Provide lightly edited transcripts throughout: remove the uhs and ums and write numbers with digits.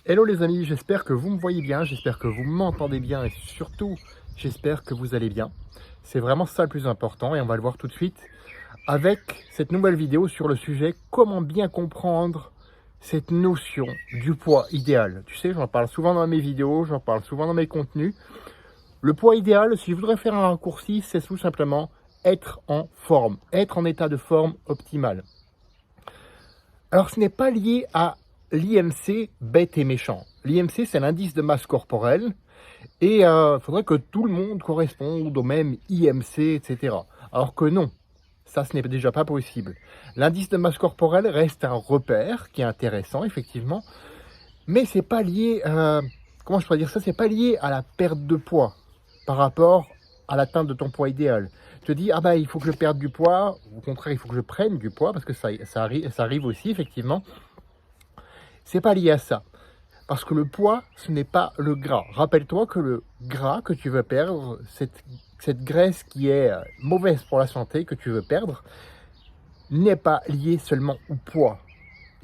Hello les amis, j'espère que vous me voyez bien, j'espère que vous m'entendez bien et surtout, j'espère que vous allez bien. C'est vraiment ça le plus important et on va le voir tout de suite avec cette nouvelle vidéo sur le sujet comment bien comprendre cette notion du poids idéal. Tu sais, j'en parle souvent dans mes vidéos, j'en parle souvent dans mes contenus. Le poids idéal, si je voudrais faire un raccourci, c'est tout simplement être en forme, être en état de forme optimale. Alors ce n'est pas lié à l'IMC bête et méchant. L'IMC, c'est l'indice de masse corporelle et il faudrait que tout le monde corresponde au même IMC, etc. Alors que non, ça ce n'est déjà pas possible. L'indice de masse corporelle reste un repère qui est intéressant, effectivement, mais c'est pas lié, comment je pourrais dire ça, c'est pas lié à la perte de poids par rapport à l'atteinte de ton poids idéal. Tu te dis, ah bah il faut que je perde du poids, au contraire il faut que je prenne du poids, parce que ça arrive aussi, effectivement. C'est pas lié à ça. Parce que le poids, ce n'est pas le gras. Rappelle-toi que le gras que tu veux perdre, cette graisse qui est mauvaise pour la santé, que tu veux perdre, n'est pas lié seulement au poids.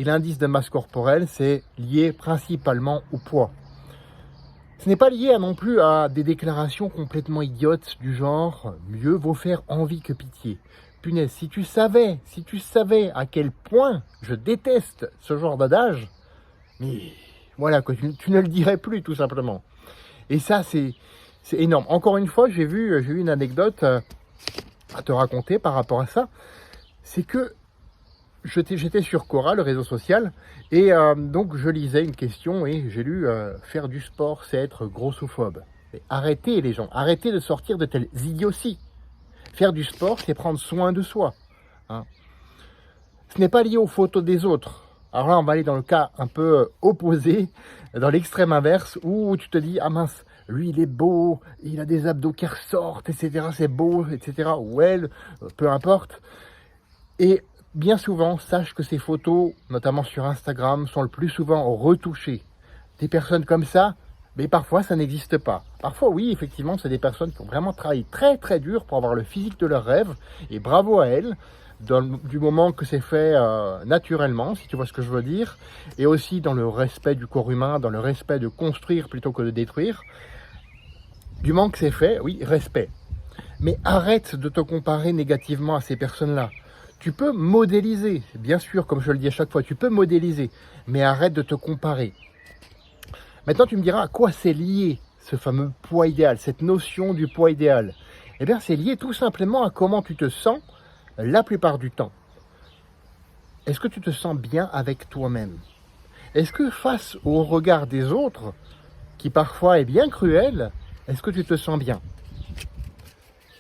Et l'indice de masse corporelle, c'est lié principalement au poids. Ce n'est pas lié non plus à des déclarations complètement idiotes du genre « mieux vaut faire envie que pitié ». Punaise, si tu savais à quel point je déteste ce genre d'adage, mais voilà, que tu ne le dirais plus tout simplement. Et ça, c'est énorme. Encore une fois, j'ai eu une anecdote à te raconter par rapport à ça. C'est que j'étais sur Quora, le réseau social, et donc je lisais une question et j'ai lu faire du sport, c'est être grossophobe. Mais arrêtez les gens, arrêtez de sortir de telles idioties. Faire du sport, c'est prendre soin de soi. Hein. Ce n'est pas lié aux photos des autres. Alors là, on va aller dans le cas un peu opposé, dans l'extrême inverse, où tu te dis, ah mince, lui il est beau, il a des abdos qui ressortent, etc. C'est beau, etc. Ou elle, peu importe. Et bien souvent, sache que ces photos, notamment sur Instagram, sont le plus souvent retouchées. Des personnes comme ça, mais parfois ça n'existe pas. Parfois oui, effectivement, c'est des personnes qui ont vraiment travaillé très très dur pour avoir le physique de leurs rêves, et bravo à elles, du moment que c'est fait naturellement, si tu vois ce que je veux dire, et aussi dans le respect du corps humain, dans le respect de construire plutôt que de détruire. Du moment que c'est fait, oui, respect. Mais arrête de te comparer négativement à ces personnes-là. Tu peux modéliser, bien sûr, comme je le dis à chaque fois, tu peux modéliser, mais arrête de te comparer. Maintenant, tu me diras à quoi c'est lié, ce fameux poids idéal, cette notion du poids idéal. Eh bien, c'est lié tout simplement à comment tu te sens la plupart du temps. Est-ce que tu te sens bien avec toi-même? Est-ce que face au regard des autres, qui parfois est bien cruel, est-ce que tu te sens bien?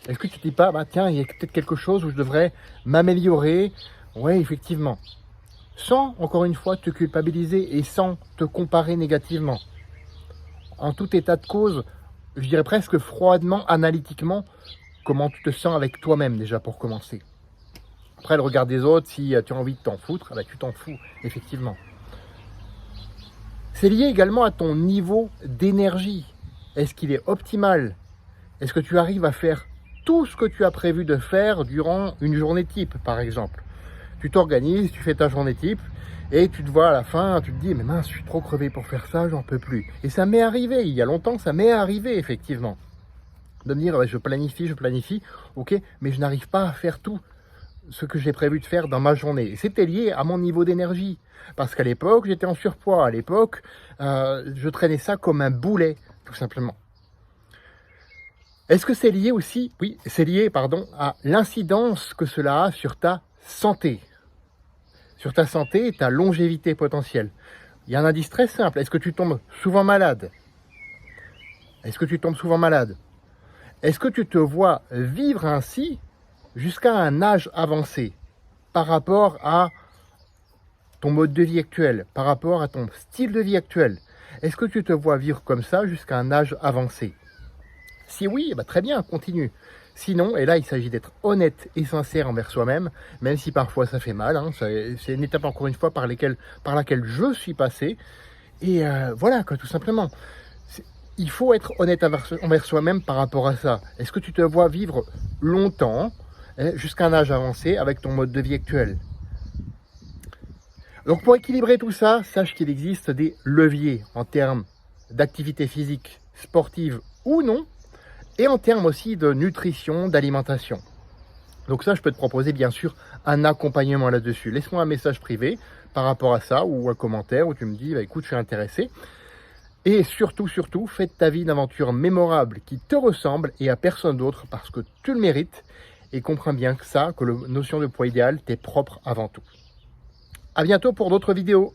Est-ce que tu te dis pas, bah tiens, il y a peut-être quelque chose où je devrais m'améliorer? Oui, effectivement. Sans, encore une fois, te culpabiliser et sans te comparer négativement. En tout état de cause, je dirais presque froidement, analytiquement, comment tu te sens avec toi-même déjà pour commencer. Après, le regard des autres, si tu as envie de t'en foutre, bah, tu t'en fous, effectivement. C'est lié également à ton niveau d'énergie. Est-ce qu'il est optimal? Est-ce que tu arrives à faire tout ce que tu as prévu de faire durant une journée type, par exemple? Tu t'organises, tu fais ta journée type, et tu te vois à la fin, tu te dis, mais mince, je suis trop crevé pour faire ça, j'en peux plus. Et ça m'est arrivé, il y a longtemps, ça m'est arrivé, effectivement. De me dire, ouais, je planifie, ok, mais je n'arrive pas à faire tout ce que j'ai prévu de faire dans ma journée. Et c'était lié à mon niveau d'énergie. Parce qu'à l'époque, j'étais en surpoids. À l'époque, je traînais ça comme un boulet, tout simplement. Est-ce que c'est lié aussi, oui, c'est lié, pardon, à l'incidence que cela a sur ta santé? Sur ta santé et ta longévité potentielle. Il y a un indice très simple. Est-ce que tu tombes souvent malade? Est-ce que tu tombes souvent malade? Est-ce que tu te vois vivre ainsi jusqu'à un âge avancé par rapport à ton mode de vie actuel, par rapport à ton style de vie actuel? Est-ce que tu te vois vivre comme ça jusqu'à un âge avancé? Si oui, bah très bien, continue. Sinon, et là il s'agit d'être honnête et sincère envers soi-même, même si parfois ça fait mal, hein, c'est une étape encore une fois par laquelle je suis passé, et voilà quoi, tout simplement. Il faut être honnête envers soi-même par rapport à ça. Est-ce que tu te vois vivre longtemps, jusqu'à un âge avancé, avec ton mode de vie actuel? Donc pour équilibrer tout ça, sache qu'il existe des leviers en termes d'activité physique, sportive ou non, et en termes aussi de nutrition, d'alimentation. Donc ça, je peux te proposer bien sûr un accompagnement là-dessus. Laisse-moi un message privé par rapport à ça ou un commentaire où tu me dis, bah, écoute, je suis intéressé. Et surtout, fais de ta vie une aventure mémorable qui te ressemble et à personne d'autre parce que tu le mérites. Et comprends bien que la notion de poids idéal, t'es propre avant tout. À bientôt pour d'autres vidéos.